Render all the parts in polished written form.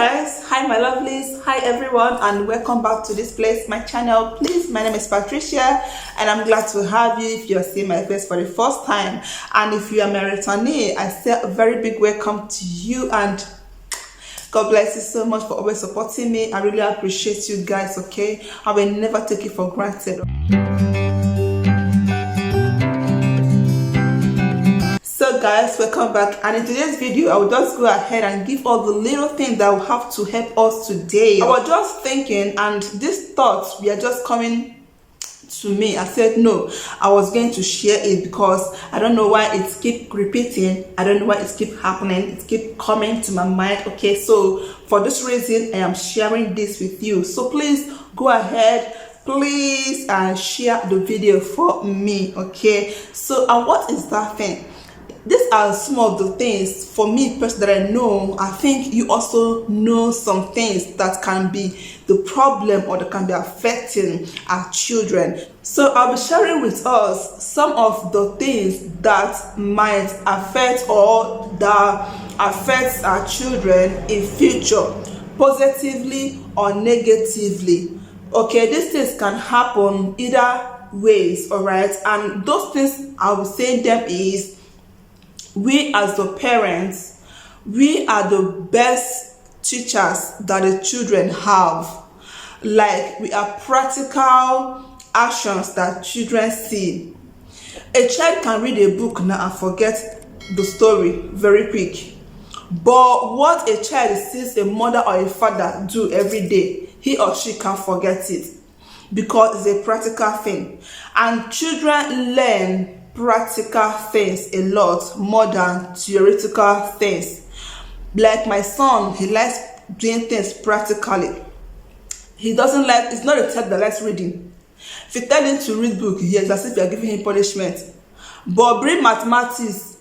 guys, hi my lovelies, hi everyone, and welcome back to this place, my channel. Please, my name is Tricia, and I'm glad to have you if you're seeing my face for the first time. And if you are my returnee, I say a very big welcome to you, and God bless you so much for always supporting me. I really appreciate you guys, okay? I will never take it for granted. So guys, welcome back, and in today's video I will just go ahead and give all the little things that will have to help us today. I was just thinking, and these thoughts were just coming to me. I said no, I was going to share it because I don't know why it keep repeating. I don't know why it keep happening. It keep coming to my mind. Okay, so for this reason I am sharing this with you. So please go ahead, please, and share the video for me. Okay, so and what is that thing? These are some of the things for me personally that I know. I think you also know some things that can be the problem or that can be affecting our children. So I'll be sharing with us some of the things that might affect or that affects our children in future, positively or negatively. Okay, these things can happen either ways, all right? And those things I will say them is, we as the parents, we are the best teachers that the children have. Like, we are practical actions that children see. A child can read a book now and forget the story very quick. But what a child sees a mother or a father do every day, he or she can't forget it because it's a practical thing. And children learn practical things a lot more than theoretical things. Like my son, he likes doing things practically. He doesn't like, it's not a type that likes reading. If you tell him to read book, yes, as if you are giving him punishment. But bring mathematics,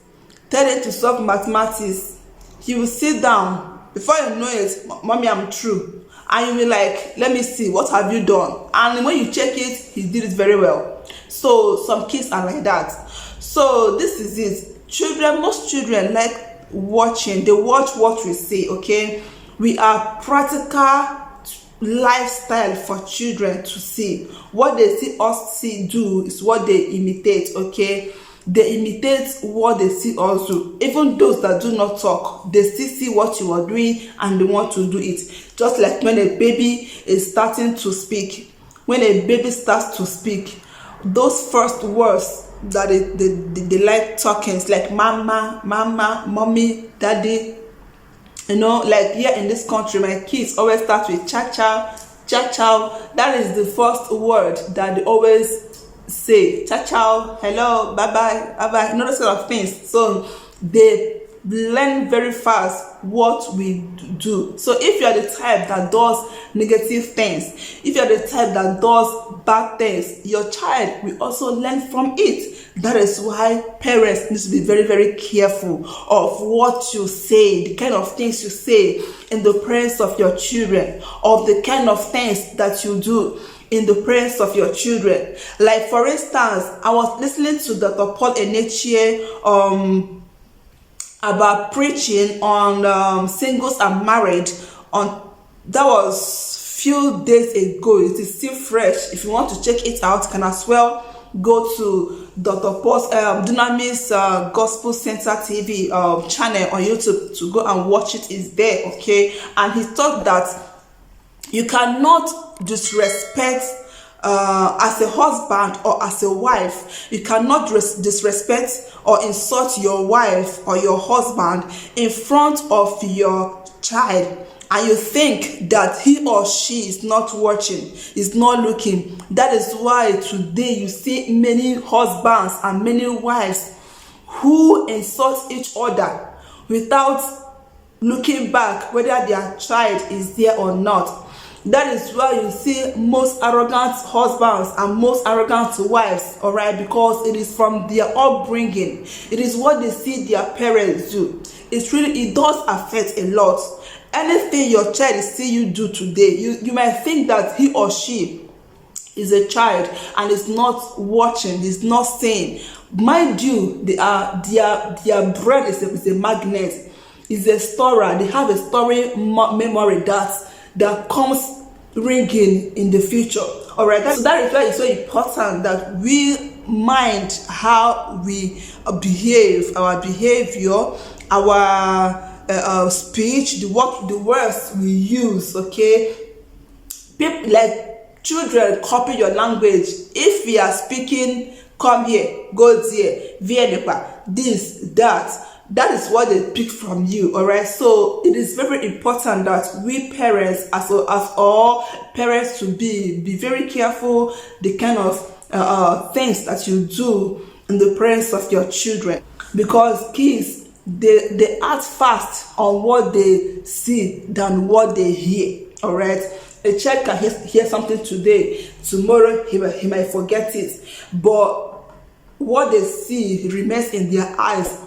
tell him to solve mathematics, he will sit down. Before you know it, mommy, I'm through. And you will like, let me see, what have you done? And when you check it, he did it very well. So some kids are like that. So this is it. Children, most children like watching. They watch what we say, okay? We are practical lifestyle for children to see. What they see us do is what they imitate, okay? They imitate what they see us do. Even those that do not talk, they still see what you are doing and they want to do it. Just like when a baby is starting to speak. When a baby starts to speak, those first words that they like talking, it's like mama, mama, mommy, daddy. You know, like here in this country, my kids always start with cha cha, cha cha. That is the first word that they always say. Cha cha, hello, bye bye, bye bye. You know, those kind of things. So they learn very fast what we do. So if you are the type that does negative things, if you are the type that does bad things, your child will also learn from it. That is why parents need to be very, very careful of what you say, the kind of things you say in the presence of your children, of the kind of things that you do in the presence of your children. Like, for instance, I was listening to Dr. Paul Enechie about preaching on singles and marriage. That was few days ago. It is still fresh. If you want to check it out, you can as well go to Dr. Paul's Dunamis Gospel Center TV channel on YouTube to go and watch it. It's there, okay? And he thought that you cannot disrespect as a husband or as a wife. You cannot disrespect or insult your wife or your husband in front of your child, and you think that he or she is not watching, is not looking. That is why today you see many husbands and many wives who insult each other without looking back whether their child is there or not. That is why you see most arrogant husbands and most arrogant wives, all right? Because it is from their upbringing. It is what they see their parents do. It does affect a lot. Anything your child see you do today, you might think that he or she is a child and is not watching, is not seeing. Mind you, their brain is a magnet. is a storer. They have a story memory that comes ringing in the future. All right, so that is why it's so important that we mind how we behave, our behavior, our speech, the words we use. Okay, people like children copy your language. If we are speaking, come here, go there, this, that is what they pick from you. All right, so it is very important that we parents, as all parents, to be very careful the kind of things that you do in the presence of your children, because kids, they act fast on what they see than what they hear. All right, a child can hear something today, tomorrow he might forget it, but what they see remains in their eyes.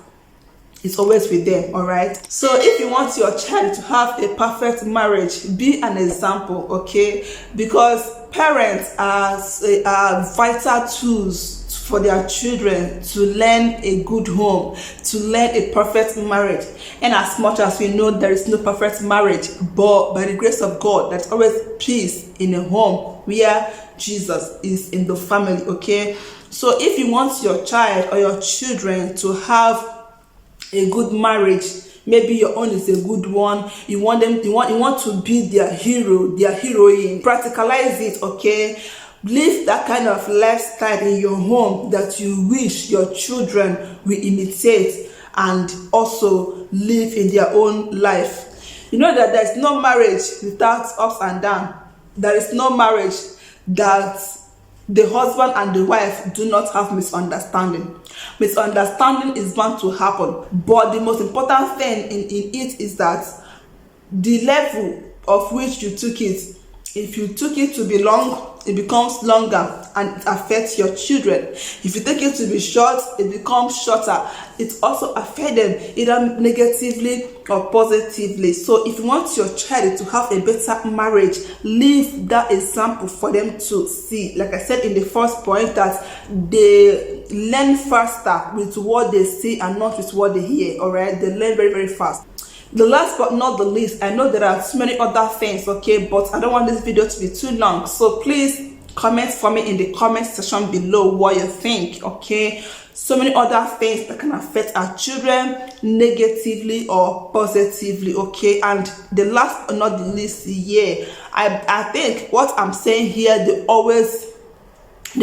It's always with them. All right, so if you want your child to have a perfect marriage, be an example. Okay, because parents are vital tools for their children to learn a good home, to learn a perfect marriage. And as much as we know there is no perfect marriage, but by the grace of God, there's always peace in a home where Jesus is in the family. Okay, so if you want your child or your children to have a good marriage, maybe your own is a good one, you want to be their hero, their heroine, practicalize it. Okay, live that kind of lifestyle in your home that you wish your children will imitate and also live in their own life. You know that there is no marriage without ups and downs. There is no marriage that the husband and the wife do not have misunderstanding. Misunderstanding is bound to happen, but the most important thing in it is that the level of which you took it. If you took it to be long, it becomes longer and it affects your children. If you take it to be short, it becomes shorter. It also affects them either negatively or positively. So if you want your child to have a better marriage, leave that example for them to see. Like I said in the first point, that they learn faster with what they see and not with what they hear. All right, they learn very, very fast. The last but not the least, I know there are so many other things, okay, but I don't want this video to be too long, so please comment for me in the comment section below what you think. Okay, so many other things that can affect our children negatively or positively. Okay, and the last but not the least, I think what I'm saying here, they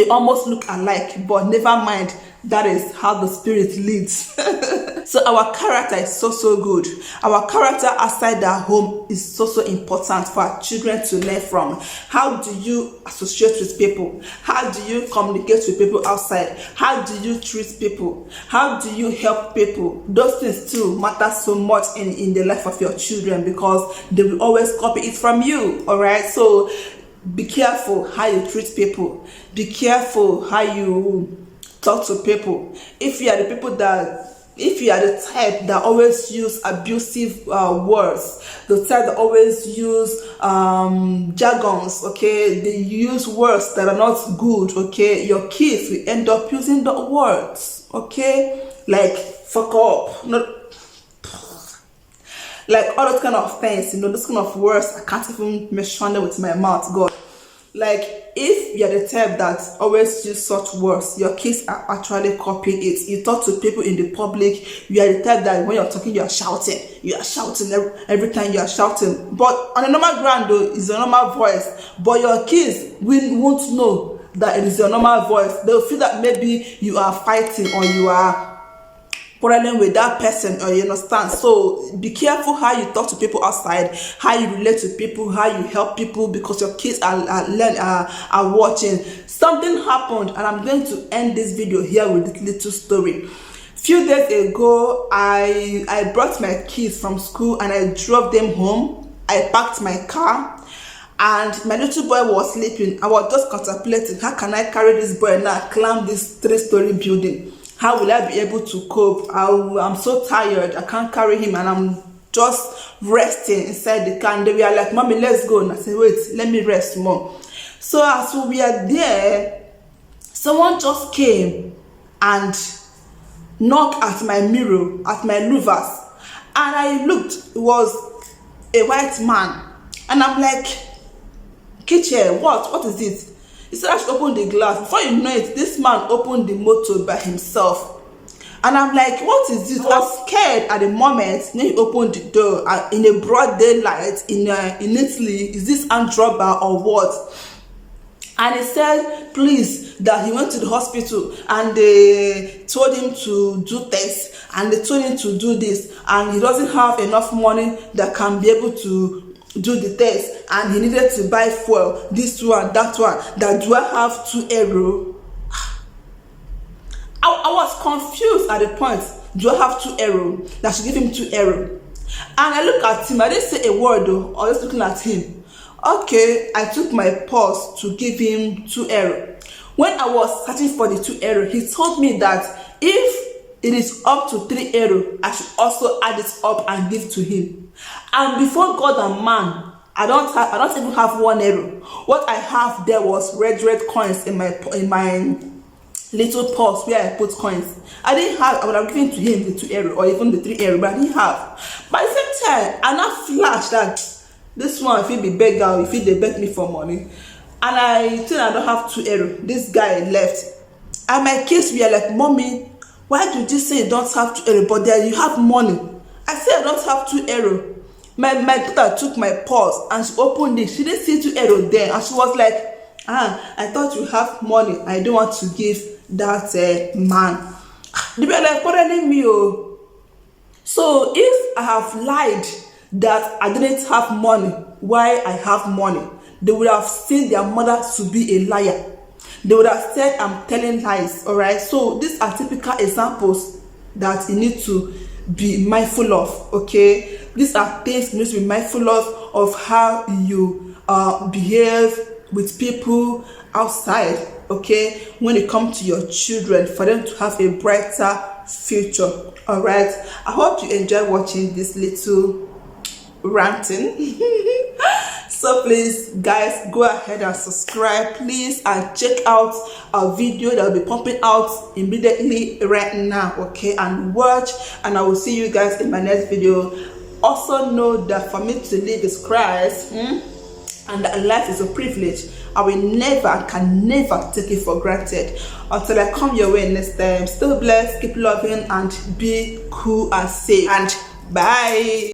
almost look alike, but never mind, that is how the spirit leads. So our character is so good. Our character outside our home is so important for our children to learn from. How do you associate with people? How do you communicate with people outside? How do you treat people? How do you help people? Those things too matter so much in the life of your children, because they will always copy it from you. All right, so be careful how you treat people. Be careful how you talk to people. If you are the type that always use abusive words, the type that always use jargons, okay, they use words that are not good, okay, your kids will end up using the words, okay, like fuck up, not like all those kind of things, you know, those kind of words. I can't even mention them with my mouth, God. Like, if you're the type that always use such words, your kids are actually copying it. You talk to people in the public, you are the type that when you're talking, you are shouting every time you are shouting. But on a normal ground, though, it's a normal voice. But your kids won't know that it is your normal voice. They'll feel that maybe you are fighting or you are quarreling with that person, or you understand. So be careful how you talk to people outside, how you relate to people, how you help people, because your kids are watching. Something happened, and I'm going to end this video here with this little story. Few days ago, I brought my kids from school and I drove them home. I parked my car and my little boy was sleeping. I was just contemplating, how can I carry this boy now, climb this 3-story building? How will I be able to cope? I'm so tired, I can't carry him, and I'm just resting inside the car. And they were like, "Mommy, let's go." And I said, "Wait, let me rest more." So as we were there, someone just came and knocked at my mirror, at my louvers. And I looked, it was a white man. And I'm like, Tricia, what is it? He said I should open the glass. Before you know it, this man opened the motor by himself. And I'm like, what is this? I was scared at the moment. Then he opened the door in a broad daylight in Italy. Is this armed robber or what? And he said, please, that he went to the hospital and they told him to do tests and they told him to do this, and he doesn't have enough money that can be able to do the test, and he needed to buy fuel, this one, that one. That do I have €2? I was confused at the point. Do I have €2? That I should give him €2. And I look at him. I didn't say a word though. I was just looking at him. Okay, I took my purse to give him €2. When I was searching for the €2, he told me that if it is up to €3, I should also add it up and give to him. And before God and man, I don't even have €1. What I have there was red coins in my little purse where I put coins. I didn't have. I would have given to him the €2 or even the €3, but I didn't have. But at the same time, I now flashed that this one, if he be beggar, if he they beg me for money, and I think I don't have €2. This guy left, and my kids were like, "Mommy, why did you say you don't have €2, but there you have money?" I said I don't have €2. My daughter took my purse and she opened it. She didn't see €2 there, and she was like, I thought you have money. I don't want to give that man. They were like quarreling me. Oh. So if I have lied that I didn't have money, why I have money, they would have seen their mother to be a liar. They would have said I'm telling lies. All right. So these are typical examples that you need to be mindful of. Okay, these are things you need to be mindful of how you behave with people outside. Okay, when it comes to your children, for them to have a brighter future. All right, I hope you enjoy watching this little ranting. So please guys, go ahead and subscribe please, and check out our video that will be pumping out immediately right now. Okay, and watch, and I will see you guys in my next video. Also know that for me to live is Christ, and that life is a privilege. I will never, can never take it for granted. Until I come your way next time, still blessed, keep loving, and be cool and safe, and bye.